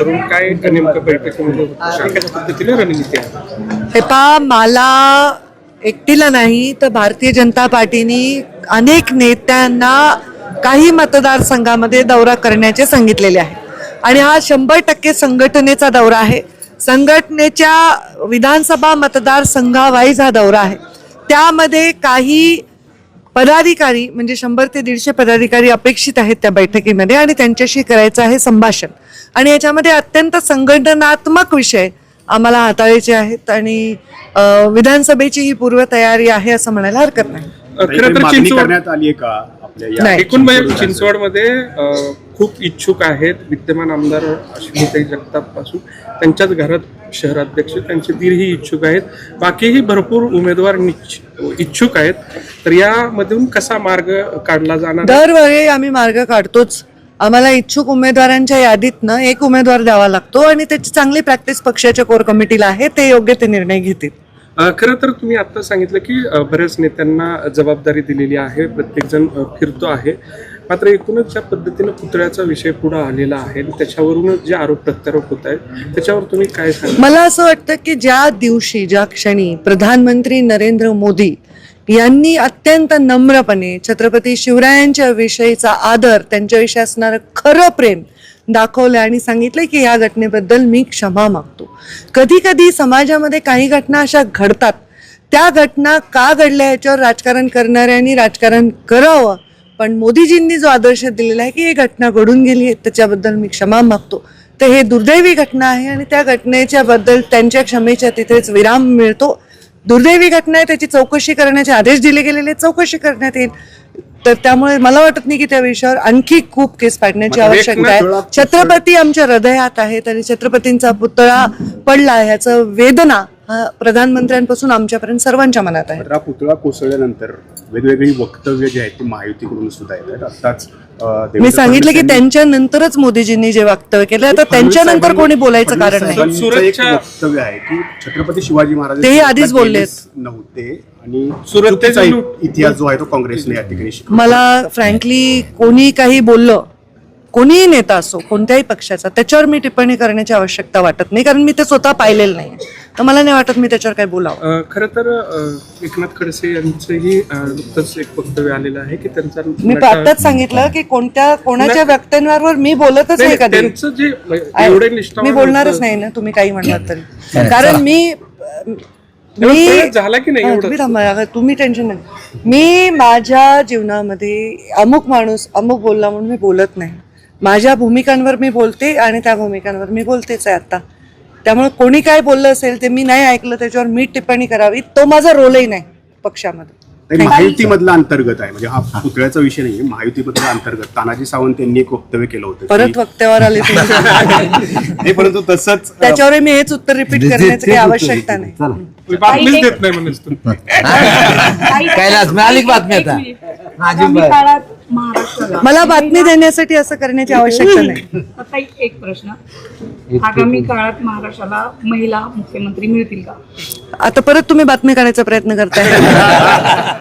करून काय नेमकं बैठकीमध्ये होतं, कशा पद्धतीने रणनीती आहे? हे पहा, मला एकटीला नाही तर भारतीय जनता पार्टीने अनेक नेत्यांना काही मतदारसंघामध्ये दौरा करण्याचे सांगितलेले आहे आणि हा 100% संघटनेचा दौरा आहे. संघटनेच्या विधानसभा मतदारसंघावाईज हा दौरा आहे. त्यामध्ये काही पदाधिकारी म्हणजे 100 ते 150 पदाधिकारी अपेक्षित आहेत त्या बैठकीमध्ये आणि त्यांच्याशी करायचं आहे संभाषण आणि याच्यामध्ये अत्यंत संघटनात्मक विषय आम्हाला हाताळायचे आहेत आणि विधानसभेची ही पूर्वतयारी आहे असं म्हणायला हरकत नाही. खरं तर चिंचवड करण्यात आली का आपल्या एकूण चिंचवडमध्ये खूप इच्छुक आहेत. विद्यमान आमदार अश्विनीताई जगताप पासून त्यांच्याच घरात शहराध्यक्ष त्यांचे दीरही इच्छुक आहेत. बाकीही भरपूर उमेदवार इच्छुक आहेत. तर यामधून कसा मार्ग काढला जाणार? दरवेळी आम्ही मार्ग काढतोच. आम्हाला इच्छुक उमेदवारांच्या यादीतनं एक उमेदवार द्यावा लागतो आणि त्याची चांगली प्रॅक्टिस पक्षाच्या कोर कमिटीला आहे. ते योग्य ते निर्णय घेतील. खरं तर तुम्ही आता सांगितलं की बऱ्याच नेत्यांना जबाबदारी दिलेली आहे, प्रत्येक जण फिरतो आहे. मात्र एकूणच ज्या पद्धतीनं पुतळ्याचा विषय पुढे आलेला आहे त्याच्यावरूनच जे आरोप प्रत्यारोप होत आहेत त्याच्यावर तुम्ही काय सांगा? मला असं वाटतं की ज्या दिवशी ज्या क्षणी प्रधानमंत्री नरेंद्र मोदी यांनी अत्यंत नम्रपणे छत्रपती शिवरायांच्या विषयीचा आदर, त्यांच्याविषयी असणारं खरं प्रेम दाखवलं आणि सांगितलं की या घटनेबद्दल मी क्षमा मागतो. कधी कधी समाजामध्ये काही घटना अशा घडतात, त्या घटना का घडल्या याच्यावर राजकारण करणाऱ्यांनी राजकारण करावं, पण मोदीजींनी जो आदर्श दिलेला आहे की ही घटना घडून गेली त्याच्याबद्दल मी क्षमा मागतो, तर हे दुर्दैवी घटना आहे आणि त्या घटनेच्या बद्दल त्यांच्या क्षमेच्या तिथेच विराम मिळतो. दुर्दैवी घटना आहे, त्याची चौकशी करण्याचे आदेश दिले गेलेले, चौकशी करण्यात येईल. तर त्यामुळे मला वाटत नाही की त्या विषयावर आणखी खूप केस पाडण्याची आवश्यकता आहे. छत्रपती आमच्या हृदयात आहेत आणि छत्रपतींचा पुतळा पडला ह्याचं वेदना प्रधानमंत्र्यांपासून आमच्यापर्यंत सर्वांच्या मनात आहे. पुतळा कोसळल्यानंतर वेगवेगळी वक्तव्य जे आहेत ते महायुतीकडून सुद्धा येतात. आताच मी सांगितलं की त्यांच्यानंतरच मोदीजींनी जे वक्तव्य केलं तर त्यांच्यानंतर कोणी बोलायचं कारण नाही. वक्तव्य आहे की छत्रपती शिवाजी महाराज तेही आधीच बोलले नव्हते आणि सुरतेचा इतिहास जो आहे तो काँग्रेसने या ठिकाणी मला फ्रँकली कोणी काही बोललं, कोणीही नेता असो कोणत्याही पक्षाचा, त्याच्यावर मी टिप्पणी करण्याची आवश्यकता वाटत नाही कारण मी ते स्वतः पाहिलेलं नाही. तर मला नाही वाटत मी त्याच्यावर काय बोलावं. खरं तर एकनाथ खडसे यांचंही नुकतंच एक वक्तव्य आलेलं आहे की त्यांचा, मी आताच सांगितलं की कोणाच्या वक्तव्यांवर मी बोलतच नाही कधी. त्यांचं जे एवढे मी बोलणारच नाही ना, तुम्ही काही म्हणलात तरी. कारण मी झाला की नाही तुम्ही टेन्शन नाही. मी माझ्या जीवनामध्ये अमुक माणूस अमुक बोलला म्हणून मी बोलत नाही. माझ्या भूमिकांवर मी बोलते आणि त्या भूमिकांवर मी बोलतेच आहे आता. त्यामुळे कोणी काय बोललं असेल ते मी नाही ऐकलं त्याच्यावर मी टिप्पणी करावी, तो माझा रोलही नाही पक्षामध्ये. महायुतीमधला अंतर्गत आहे म्हणजे हा पुतळ्याचा विषय नाही, महायुतीमधला अंतर्गत. तानाजी सावंत यांनी एक वक्तव्य केलं होतं. परत वक्त्यावर आले नाही, परंतु तसंच त्याच्यावर मी हेच उत्तर रिपीट करण्याची काही आवश्यकता नाही. बातमीच देत नाही म्हणून मला बातमी देण्यासाठी असं करण्याची आवश्यकता नाही. आता एक प्रश्न, आगामी काळात महाराष्ट्राला महिला मुख्यमंत्री मिळतील का? आता परत तुम्ही बातमी काढायचा प्रयत्न करताय.